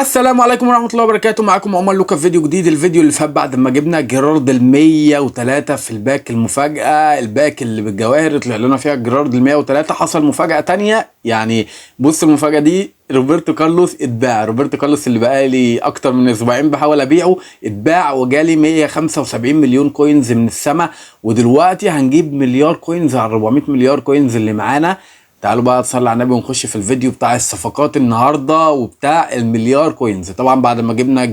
السلام عليكم ورحمة الله وبركاته. معاكم عمر لوكا في فيديو جديد. الفيديو اللي فات بعد ما جبنا جيرارد ال 103 في الباك المفاجأة، الباك اللي بالجواهر طلع لنا فيها جيرارد ال 103. حصل مفاجأة تانية، يعني بص المفاجأة دي، روبرتو كارلوس اتباع. روبرتو كارلوس اللي بقالي أكتر من أسبوعين بحاول أبيعه اتباع وجالي 175 مليون كوينز من السما، ودلوقتي هنجيب مليار كوينز على 400 مليار كوينز اللي معانا. تعالوا بقى نصلي على النبي ونخش في الفيديو بتاع الصفقات النهارده وبتاع المليار كوينز. طبعا بعد ما جبنا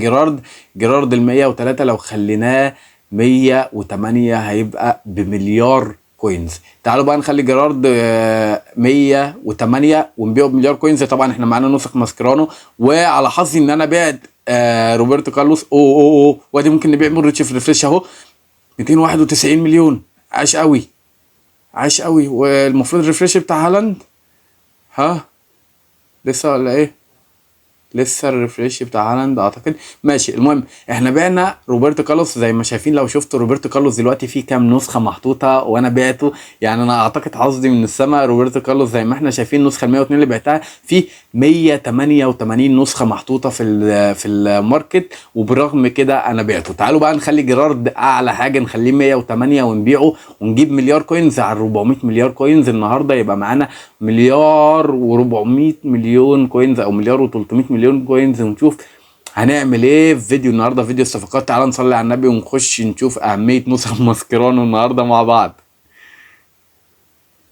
جيرارد ال 103 لو خليناه 108 هيبقى بمليار كوينز. تعالوا بقى نخلي جيرارد 108 ونبيعه بمليار كوينز. طبعا احنا معانا نسخ ماسكرانو، وعلى حظي ان انا بعت روبرتو كارلوس. وادي ممكن نبيع مودريتش في ريفريش اهو 291 مليون. عاش قوي عاش قوي. والمفروض الريفريش بتاع هالاند لسه ولا ايه؟ لسه الريفريش بتاع هالاند اعتقد. ماشي، المهم احنا بعنا روبرتو كارلوس. زي ما شايفين لو شفتوا روبرتو كارلوس دلوقتي في كام نسخه محطوطه وانا بعته، يعني انا اعتقد حظي من السما. روبرتو كارلوس زي ما احنا شايفين النسخه ال 102 اللي بعتها في 188 نسخه محطوطه في الماركت، وبرغم كده انا بعته. تعالوا بقى نخلي جيرارد اعلى حاجه، نخليه 108 ونبيعه ونجيب مليار كوينز على 400 مليار كوينز. النهارده يبقى معانا مليار و400 مليون كوينز او مليار و300 مليون كوينز، ونشوف هنعمل ايه في فيديو النهارده، فيديو الصفقات. تعالى نصلي على النبي ونخش نشوف اهميه نسخ ماسكيرانو النهارده مع بعض.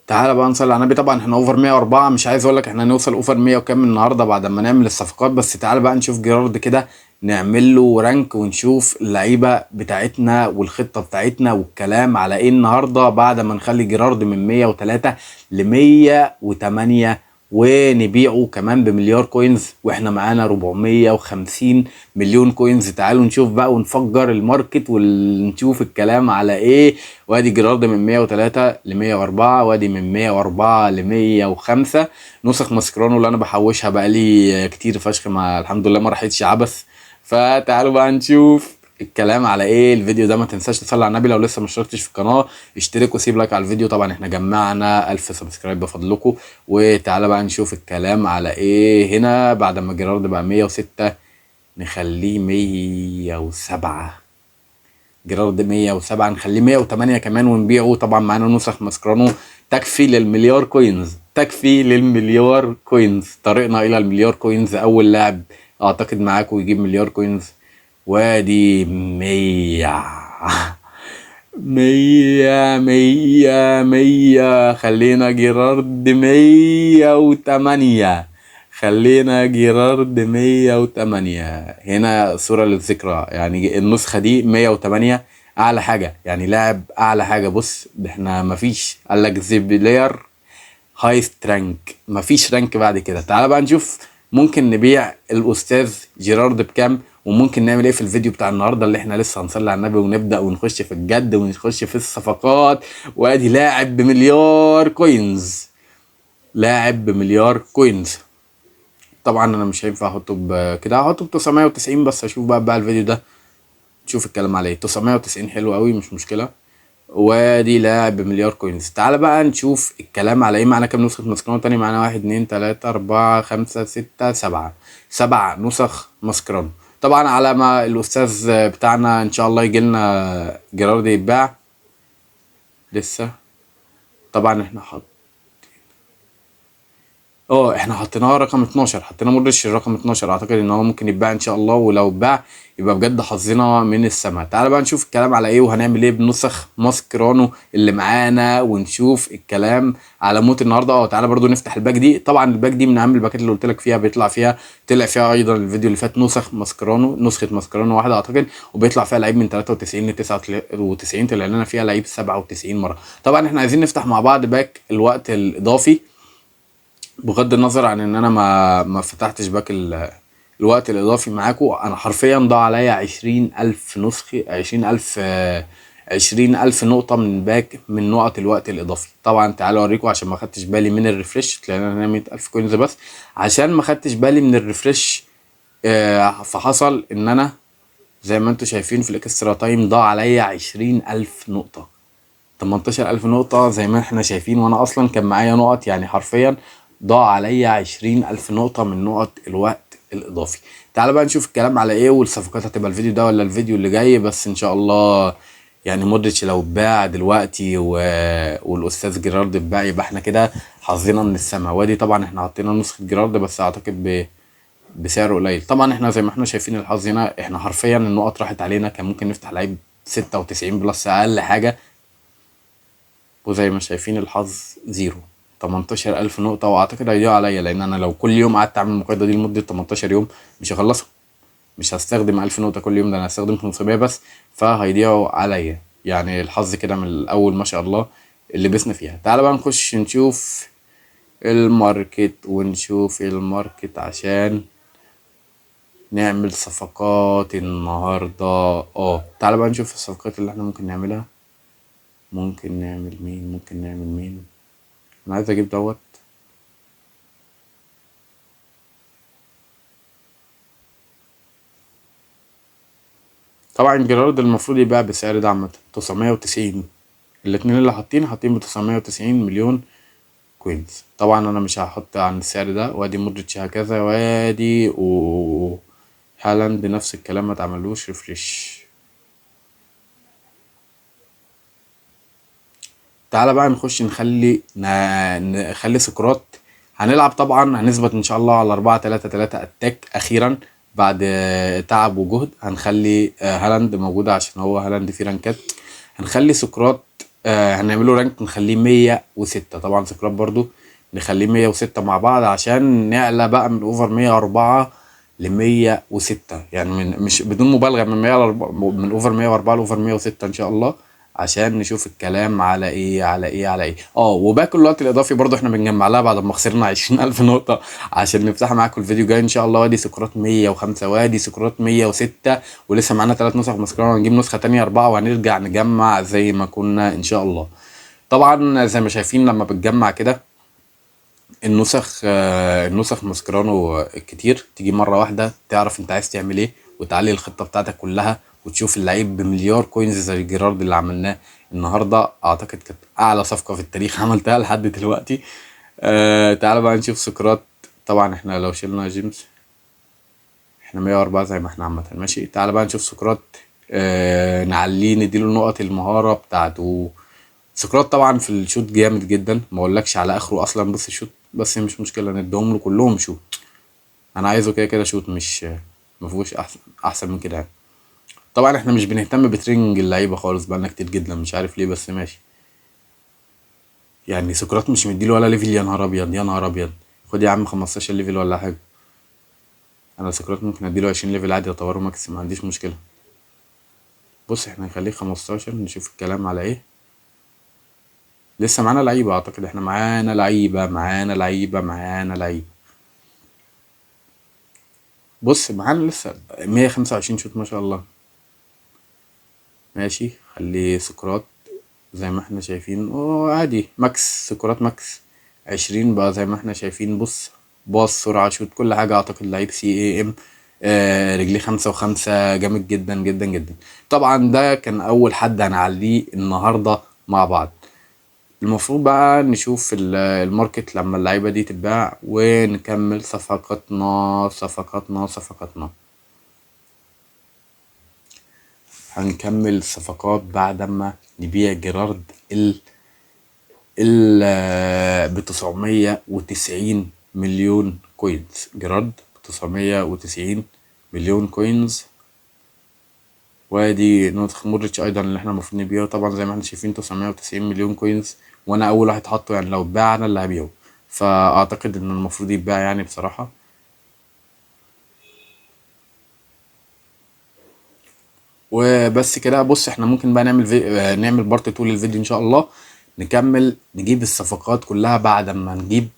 تعالى بقى نصلي على النبي. طبعا احنا اوفر 104، مش عايز اقول لك احنا هنوصل اوفر 100 وكام النهارده بعد ما نعمل الصفقات. بس تعالى بقى نشوف جيرارد كده، نعمل له رانك ونشوف اللعيبه بتاعتنا والخطه بتاعتنا والكلام على ايه النهارده بعد ما نخلي جيرارد من 103 ل 108 ونبيعه كمان بمليار كوينز، واحنا معانا 450 مليون كوينز. تعالوا نشوف بقى ونفجر الماركت ونشوف الكلام على ايه. وادي جيرارد من 103 ل 104، وادي من 104 ل 105. نسخ ماسكرانو اللي انا بحوشها بقالي كتير فشخ، ما الحمد لله ما راحتش عبث. فتعالوا بقى نشوف الكلام على ايه. الفيديو ده ما تنساش تصلي على النبي، لو لسه ما اشتركتش في القناه اشترك وسيب لايك على الفيديو. طبعا احنا جمعنا 1000 سبسكرايب بفضلكم. وتعالى بقى نشوف الكلام على ايه هنا. بعد ما جيرارد بقى 106 نخليه 107. جيرارد 107 نخليه 108 كمان ونبيعه. طبعا معانا نسخ ماسكرانو تكفي للمليار كوينز، تكفي للمليار كوينز. طريقنا الى المليار كوينز. اول لاعب اعتقد معاكم يجيب مليار كوينز، وادي 100 100 خلينا جيرارد 108. خلينا جيرارد 108 هنا صورة للذكرى. يعني النسخة دي 108 اعلى حاجة، يعني لاعب اعلى حاجة. بص احنا مفيش، قال لك زي بلاير هايست رانك، مفيش رانك بعد كده. تعال بقى نشوف ممكن نبيع الاستاذ جيرارد بكام، وممكن نعمل ايه في الفيديو بتاع النهارده اللي احنا لسه هنصلي على النبي ونبدا ونخش في الجد ونخش في الصفقات. وادي لاعب بمليار كوينز، لاعب بمليار كوينز. طبعا انا مش هينفع احطه بكده، هحطه ب 990 بس. اشوف بقى الفيديو ده نشوف الكلام عليه. 990 حلو قوي مش مشكله. وادي لاعب بمليار كوينز. تعال بقى نشوف الكلام على ايه. معانا كام نسخة ماسكرانو تاني؟ معانا 1 2 3 4 5 6 7، 7 نسخ ماسكرانو. طبعا على ما الاستاذ بتاعنا ان شاء الله يجي لنا جيرارد يتباع لسه. طبعا احنا احنا حطيناه رقم 12، حطينا مودريتش رقم 12. اعتقد ان هو ممكن يتباع ان شاء الله، ولو اتباع يبقى بجد حظنا من السما. تعال بقى نشوف الكلام على ايه وهنعمل ايه بنسخ ماسكرانو اللي معانا، ونشوف الكلام على موت النهارده. تعال برضو نفتح الباك دي. طبعا الباك دي من اهم الباكات اللي قلت لك فيها، طلع فيها ايضا الفيديو اللي فات نسخ ماسكرانو، نسخه ماسكرانو واحده اعتقد، وبيطلع فيها لعيب من 93 ل 99. طلع لنا فيها لعيب 97 مره. طبعا احنا عايزين نفتح مع بعض باك الوقت الاضافي، بغض النظر عن ان انا ما فتحتش باك الوقت الاضافي معاكم. انا حرفيا ضاع عليا 20,000 نسخه، 20,000 نقطه من باك من نقط الوقت الاضافي. طبعا تعالوا اوريكم عشان ما خدتش بالي من الريفرش. تلاقينا انا 100,000 كوينز بس عشان ما خدتش بالي من الريفرش. فحصل ان انا زي ما انتم شايفين في الاكسترا تايم ضاع عليا 20,000 نقطه، 18,000 نقطة زي ما احنا شايفين، وانا اصلا كان معايا نقط. يعني حرفيا ضاع عليا 20,000 نقطة من نقط الوقت الاضافي. تعال بقى نشوف الكلام على ايه والصفقات هتبقى الفيديو ده ولا الفيديو اللي جاي، بس ان شاء الله يعني مودريتش لو اتباع دلوقتي والاستاذ جيرارد اتباع يبقى احنا كده حظنا من السما. وادي طبعا احنا حطينا نسخه جيرارد بس اعتقد بسعر قليل. طبعا احنا زي ما احنا شايفين الحظ هنا، احنا حرفيا النقط راحت علينا، كان ممكن نفتح لعيب 96 بلس اقل حاجه، وزي ما شايفين الحظ زيرو. 18,000 نقطة، واعتقد هيضيعوا عليا لان انا لو كل يوم قعدت اعمل المقايضة دي لمدة 18 يوم مش هخلصها. مش هستخدم 1000 نقطة كل يوم، ده انا هستخدم 500 بس، فهيضيعوا عليا. يعني الحظ كده من الاول ما شاء الله اللي لبسنا فيها. تعال بقى نخش نشوف الماركت عشان نعمل صفقات النهاردة. تعال بقى نشوف الصفقات اللي احنا ممكن نعملها. ممكن نعمل مين؟ انا عايز اجيب دوت. طبعا جيرارد المفروض يباع بسعر ده عامة 990. الاتنين اللي حاطين ب990 مليون كوينز. طبعا انا مش هحط عن السعر ده. وادي مودريتش هكذا، وادي هالاند نفس الكلام، ما تعملوش ريفريش. تعالى بقى نخش نخلي سقراط. هنلعب طبعا، هنثبت ان شاء الله على 4-3-3 اتاك اخيرا بعد تعب وجهد. هنخلي هالاند موجودة عشان هو هالاند فيه رانكات. هنخلي سقراط هنعمله رانك نخليه 106. طبعا سقراط برضو نخليه 106 مع بعض عشان نعلى بقى من اوفر 104 ل106. يعني مش بدون مبالغة، من اوفر 104 لاوفر 106 ان شاء الله، عشان نشوف الكلام على ايه. وباقي الوقت الاضافي برضو احنا بنجمع لها بعد ما خسرنا 20,000 نقطة عشان نفتحها معاكم الفيديو جاي ان شاء الله. وادي سقراط 105، وادي سقراط 106، ولسه معانا 3 نسخ مسكرة، هنجيب نسخة تانية 4 وهنرجع نجمع زي ما كنا ان شاء الله. طبعا زي ما شايفين لما بتجمع كده النسخ مسكرانو كتير تيجي مرة واحدة، تعرف انت عايز تعمل ايه وتعلي الخطة بتاعتك كلها وتشوف اللعيب بمليار كوينز زي جيرارد اللي عملناه النهاردة. اعتقد كانت اعلى صفقة في التاريخ عملتها لحد دلوقتي. تعال بقى نشوف سقراط. طبعا احنا لو شلنا جيمس احنا 104 زي ما احنا عامة ماشي. تعال بقى نشوف سقراط، نعليه نديله نقط المهارة بتاعته. سقراط طبعا في الشوت جامد جدا، ما اقولكش على اخره اصلا، بس الشوت بس مش مشكله نديهم له كلهم شوت. انا عايزه كده كده شوت، مش مفيهوش احسن من كده يعني. طبعا احنا مش بنهتم بتريننج اللعيبه خالص بقالنا كتير جدا، مش عارف ليه بس ماشي. يعني سقراط مش مديله ولا ليفل، يا نهار ابيض يا نهار ابيض. خد يا عم 15 ليفل ولا حاجه. انا سقراط ممكن اديله 20 ليفل عادي اطوره ماكس، ما عنديش مشكله. بص احنا هنخليه 15 نشوف الكلام على ايه. لسه معانا لعيبه، اعتقد احنا معانا لعيبه. بص معانا لسه 125 شوط ما شاء الله. ماشي خلي سقراط زي ما احنا شايفين. عادي ماكس سقراط ماكس 20 بقى زي ما احنا شايفين. بص باص سرعة شوت كل حاجة. اعتقد لعيب CAM. رجليه 5 و5 جامد جدا جدا جدا. طبعا ده كان اول حد هنعليه النهاردة مع بعض. المفروض بقى نشوف الماركت لما اللعيبة دي تتباع ونكمل صفقاتنا. هنكمل الصفقات بعد ما نبيع جيرارد ب990 مليون كوينز. جيرارد ب990 مليون كوينز. وادي نسخ مودريتش ايضا اللي احنا المفروض نبيعه. طبعا زي ما احنا شايفين 990 مليون كوينز، وانا اول واحد حاطه. يعني لو اتباع انا اللي هبيعه، فاعتقد ان المفروض يتباع يعني بصراحة. وبس كده. بص احنا ممكن بقى نعمل بارت 2 للفيديو ان شاء الله، نكمل نجيب الصفقات كلها بعد ما نجيب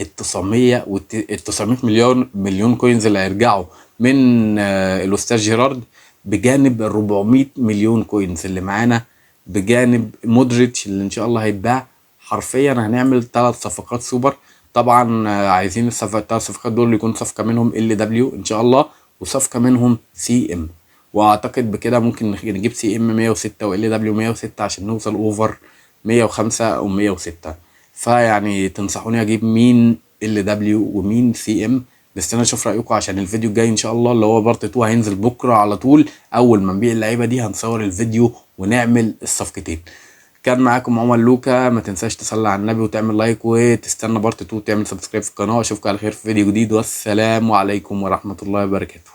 ال 900 مليون كوينز اللي هيرجعوا من الاستاذ جيرارد، بجانب ال 400 مليون كوينز اللي معانا، بجانب مودريتش اللي ان شاء الله هيتباع. حرفيا هنعمل 3 صفقات سوبر. طبعا عايزين ال3 صفقات دول يكون صفقة منهم LW ان شاء الله، وصفقة منهم CM. واعتقد بكده ممكن نجيب CM 106 و LW 106 عشان نوصل اوفر 105 او 106. فيعني تنصحوني اجيب مين LW ومين CM بس انا اشوف رايكم عشان الفيديو الجاي ان شاء الله اللي هو بارت 2 هينزل بكره على طول. اول ما نبيع اللعيبه دي هنصور الفيديو ونعمل الصفقتين. كان معاكم عمر لوكا، ما تنساش تصلي على النبي وتعمل لايك وتستنى بارت 2 وتعمل سبسكرايب في القناه. اشوفكم على خير في فيديو جديد، والسلام عليكم ورحمه الله وبركاته.